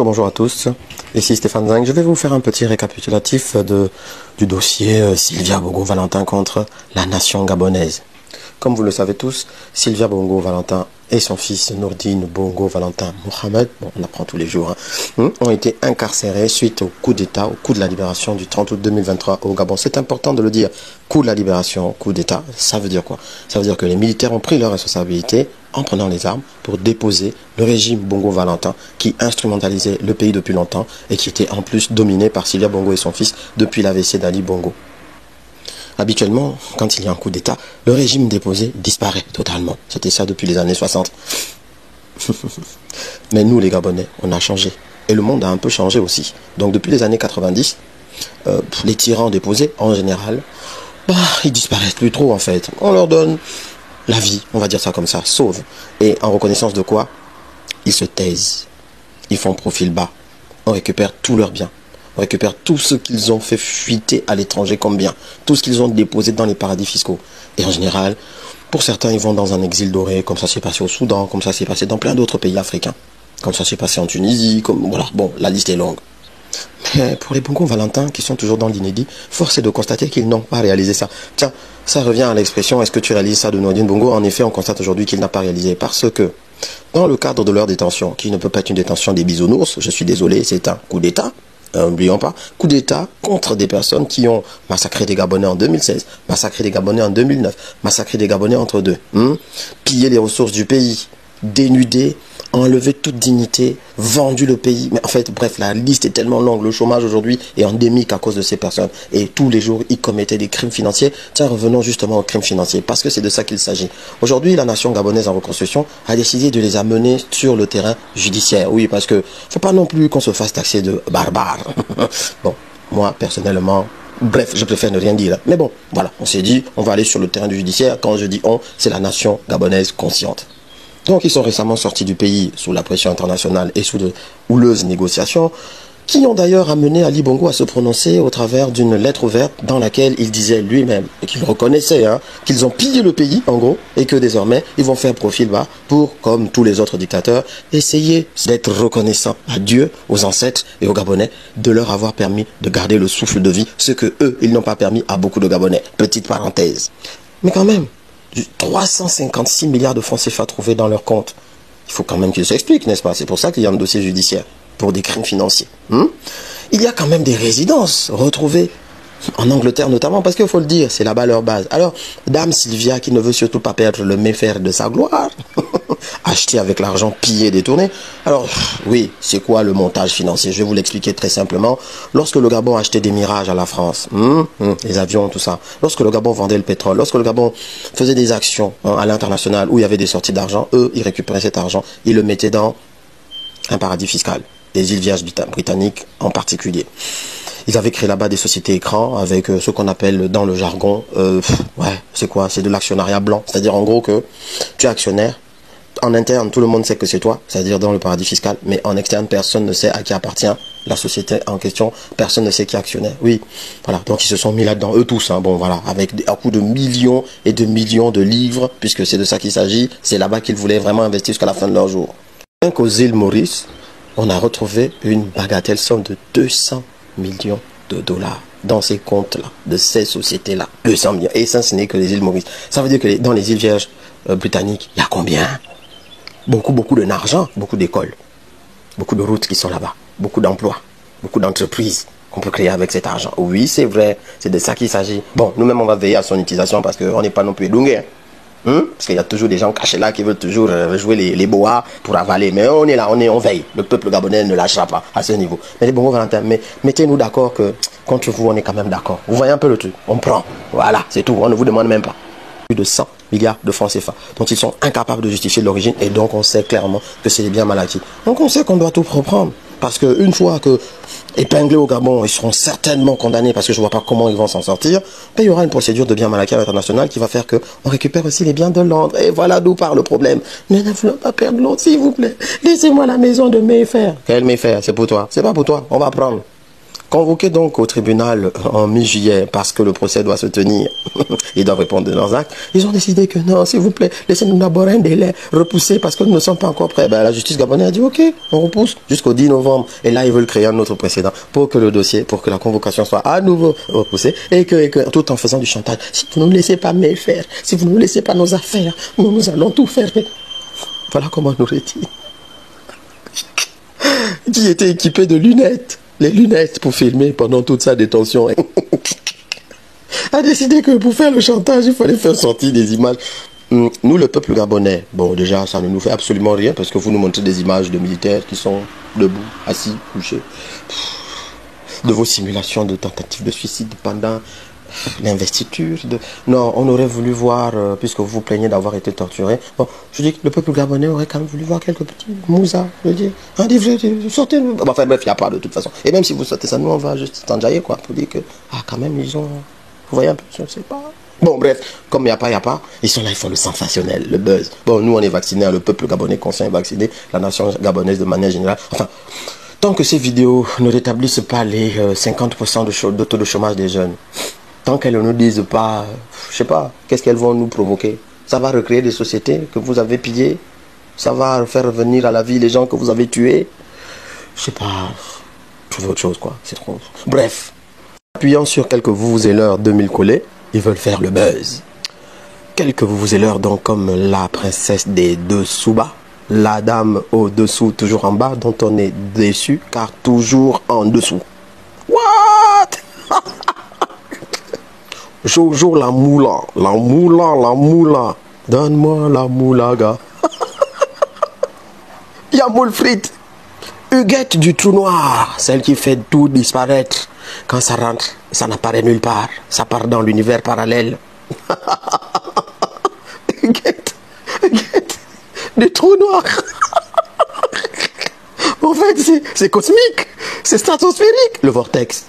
Bonjour à tous, ici Stéphane Zing. Je vais vous faire un petit récapitulatif du dossier Sylvia Bongo-Valentin contre la nation gabonaise. Comme vous le savez tous, Sylvia Bongo-Valentin et son fils Nourdine Bongo-Valentin Mohamed, bon, on apprend tous les jours, ont été incarcérés suite au coup d'État, au coup de la libération du 30 août 2023 au Gabon. C'est important de le dire, coup de la libération, coup d'État, ça veut dire quoi? Ça veut dire que les militaires ont pris leurs responsabilités en prenant les armes pour déposer le régime Bongo-Valentin qui instrumentalisait le pays depuis longtemps et qui était en plus dominé par Sylvia Bongo et son fils depuis l'AVC d'Ali Bongo. Habituellement, quand il y a un coup d'État, le régime déposé disparaît totalement. C'était ça depuis les années 60. Mais nous, les Gabonais, on a changé. Et le monde a un peu changé aussi. Donc depuis les années 90, les tyrans déposés, en général, ils disparaissent plus trop en fait. On leur donne la vie, on va dire ça comme ça, sauve. Et en reconnaissance de quoi? Ils se taisent. Ils font profil bas. On récupère tous leurs biens. On récupère tout ce qu'ils ont fait fuiter à l'étranger comme bien. Tout ce qu'ils ont déposé dans les paradis fiscaux. Et en général, pour certains, ils vont dans un exil doré, comme ça s'est passé au Soudan, comme ça s'est passé dans plein d'autres pays africains. Comme ça s'est passé en Tunisie, comme voilà, bon, la liste est longue. Mais pour les Bongo-Valentin qui sont toujours dans l'inédit, force est de constater qu'ils n'ont pas réalisé ça. Tiens, ça revient à l'expression « est-ce que tu réalises ça » de Nourdine Bongo? En effet, on constate aujourd'hui qu'il n'a pas réalisé parce que dans le cadre de leur détention, qui ne peut pas être une détention des bisounours, je suis désolé, c'est un coup d'État. N'oublions pas, coup d'État contre des personnes qui ont massacré des Gabonais en 2016, massacré des Gabonais en 2009, massacré des Gabonais entre deux, pillé les ressources du pays, dénudé, enlevé toute dignité, vendu le pays. Mais en fait, bref, la liste est tellement longue. Le chômage aujourd'hui est endémique à cause de ces personnes. Et tous les jours, ils commettaient des crimes financiers. Tiens, revenons justement aux crimes financiers, parce que c'est de ça qu'il s'agit. Aujourd'hui, la nation gabonaise en reconstruction a décidé de les amener sur le terrain judiciaire. Oui, parce que faut pas non plus qu'on se fasse taxer de barbares. Bon, moi, personnellement, bref, je préfère ne rien dire. Mais bon, voilà, on s'est dit, on va aller sur le terrain du judiciaire. Quand je dis on, c'est la nation gabonaise consciente. Donc, ils sont récemment sortis du pays sous la pression internationale et sous de houleuses négociations, qui ont d'ailleurs amené Ali Bongo à se prononcer au travers d'une lettre ouverte dans laquelle il disait lui-même, et qu'il reconnaissait, qu'ils ont pillé le pays, en gros, et que désormais, ils vont faire profil bas pour, comme tous les autres dictateurs, essayer d'être reconnaissants à Dieu, aux ancêtres et aux Gabonais, de leur avoir permis de garder le souffle de vie, ce que eux, ils n'ont pas permis à beaucoup de Gabonais. Petite parenthèse. Mais quand même, 356 milliards de francs CFA trouvés dans leur compte. Il faut quand même qu'ils s'expliquent, n'est-ce pas? C'est pour ça qu'il y a un dossier judiciaire pour des crimes financiers. Il y a quand même des résidences retrouvées en Angleterre notamment, parce qu'il faut le dire, c'est là-bas leur base. Alors, Dame Sylvia, qui ne veut surtout pas perdre le méfait de sa gloire, acheté avec l'argent pillé et détourné. Alors, oui, c'est quoi le montage financier? Je vais vous l'expliquer très simplement. Lorsque le Gabon achetait des Mirages à la France, les avions, tout ça, lorsque le Gabon vendait le pétrole, lorsque le Gabon faisait des actions à l'international où il y avait des sorties d'argent, eux, ils récupéraient cet argent, ils le mettaient dans un paradis fiscal, les îles Vierges britanniques en particulier. Ils avaient créé là-bas des sociétés écrans avec ce qu'on appelle dans le jargon, c'est quoi? C'est de l'actionnariat blanc. C'est-à-dire en gros que tu es actionnaire. En interne, tout le monde sait que c'est toi, c'est-à-dire dans le paradis fiscal. Mais en externe, personne ne sait à qui appartient la société en question. Personne ne sait qui est actionnaire. Oui, voilà. Donc ils se sont mis là-dedans, eux tous. Bon, voilà, avec un coût de millions et de millions de livres, puisque c'est de ça qu'il s'agit. C'est là-bas qu'ils voulaient vraiment investir jusqu'à la fin de leur jour. Rien qu'aux îles Maurice, on a retrouvé une bagatelle somme de 200 millions de dollars dans ces comptes-là, de ces sociétés-là. 200 millions. Et ça, ce n'est que les îles Maurice. Ça veut dire que dans les îles Vierges britanniques, il y a combien? Beaucoup d'argent, beaucoup d'écoles, beaucoup de routes qui sont là-bas, beaucoup d'emplois, beaucoup d'entreprises qu'on peut créer avec cet argent. Oui, c'est vrai, c'est de ça qu'il s'agit. Bon, nous-mêmes, on va veiller à son utilisation parce qu'on n'est pas non plus édougués. Parce qu'il y a toujours des gens cachés là qui veulent toujours jouer les boas pour avaler. Mais on est là, on veille. Le peuple gabonais ne lâchera pas à ce niveau. Mais les Bongo-Valentin, mais mettez-nous d'accord que contre vous, on est quand même d'accord. Vous voyez un peu le truc. On prend. Voilà, c'est tout. On ne vous demande même pas. Plus de 100 milliards de francs CFA dont ils sont incapables de justifier l'origine et donc on sait clairement que c'est des biens mal acquis. Donc on sait qu'on doit tout reprendre parce qu'une fois que épinglés au Gabon, ils seront certainement condamnés parce que je ne vois pas comment ils vont s'en sortir, il y aura une procédure de biens mal acquis à l'international qui va faire qu'on récupère aussi les biens de Londres. Et voilà d'où part le problème. Mais ne voulons pas perdre l'autre, s'il vous plaît. Laissez-moi la maison de Mayfair. Quel Mayfair? C'est pour toi. C'est pas pour toi. On va prendre. Convoqués donc au tribunal en mi-juillet parce que le procès doit se tenir, ils doivent répondre de leurs actes. Ils ont décidé que non, s'il vous plaît, laissez-nous d'abord un délai repoussé parce que nous ne sommes pas encore prêts. Ben, la justice gabonaise a dit ok, on repousse jusqu'au 10 novembre. Et là, ils veulent créer un autre précédent pour que le dossier, pour que la convocation soit à nouveau repoussée et que tout en faisant du chantage. Si vous ne nous laissez pas mieux faire, si vous ne nous laissez pas nos affaires, nous allons tout faire. Voilà comment nous retire. Qui était équipé de lunettes. Les lunettes pour filmer pendant toute sa détention. A décidé que pour faire le chantage, il fallait faire sortir des images. Nous, le peuple gabonais, bon, déjà, ça ne nous fait absolument rien parce que vous nous montrez des images de militaires qui sont debout, assis, couchés. De vos simulations de tentatives de suicide pendant l'investiture. Non, on aurait voulu voir, puisque vous vous plaignez d'avoir été torturé. Bon, je dis que le peuple gabonais aurait quand même voulu voir quelques petits mousas, je dis. Sortez. Bon, enfin bref, il n'y a pas de toute façon. Et même si vous sortez ça, nous on va juste s'enjailler, quoi, pour dire que, ah, quand même, ils ont. Vous voyez un peu, je ne sais pas. Bon, bref, comme il n'y a pas, ils sont là, ils font le sensationnel, le buzz. Bon, nous on est vaccinés, hein, le peuple gabonais conscient est vacciné, la nation gabonaise de manière générale. Enfin, tant que ces vidéos ne rétablissent pas les 50% de taux de chômage des jeunes, tant qu'elles ne nous disent pas, je sais pas, qu'est-ce qu'elles vont nous provoquer? Ça va recréer des sociétés que vous avez pillées? Ça va faire revenir à la vie les gens que vous avez tués? Je sais pas, trouver autre chose quoi, c'est trop. Bref, appuyant sur quelques vous-et-leurs 2000 collés, ils veulent faire le buzz. Quelques vous-et-leurs donc comme la princesse des dessous-bas, la dame au-dessous toujours en bas dont on est déçu car toujours en dessous. What? Jojo la moula, donne-moi la moulaga. Yamoul frite, Huguette du trou noir, celle qui fait tout disparaître. Quand ça rentre, ça n'apparaît nulle part, ça part dans l'univers parallèle. Huguette du trou noir. En fait, c'est cosmique, c'est stratosphérique, le vortex.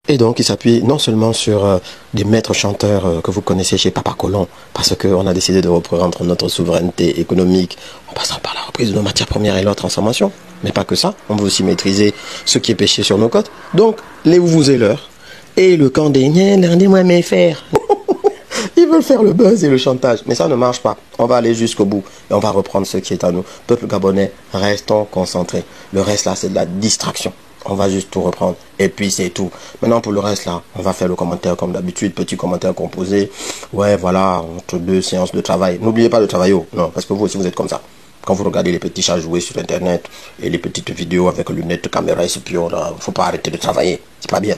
Et donc, il s'appuie non seulement sur des maîtres chanteurs que vous connaissez chez Papa Colon, parce qu'on a décidé de reprendre notre souveraineté économique en passant par la reprise de nos matières premières et leur transformation. Mais pas que ça, on veut aussi maîtriser ce qui est pêché sur nos côtes. Donc, les vous et l'heure. Et le camp des niens, rendez-moi mes fers. Ils veulent faire le buzz et le chantage, mais ça ne marche pas. On va aller jusqu'au bout et on va reprendre ce qui est à nous. Peuple gabonais, restons concentrés. Le reste là, c'est de la distraction. On va juste tout reprendre. Et puis c'est tout. Maintenant pour le reste là, on va faire le commentaire comme d'habitude. Petit commentaire composé. Ouais voilà, entre deux séances de travail. N'oubliez pas de travailler. Non, parce que vous aussi vous êtes comme ça. Quand vous regardez les petits chats jouer sur internet et les petites vidéos avec lunettes, caméra et ce pion là, faut pas arrêter de travailler. C'est pas bien.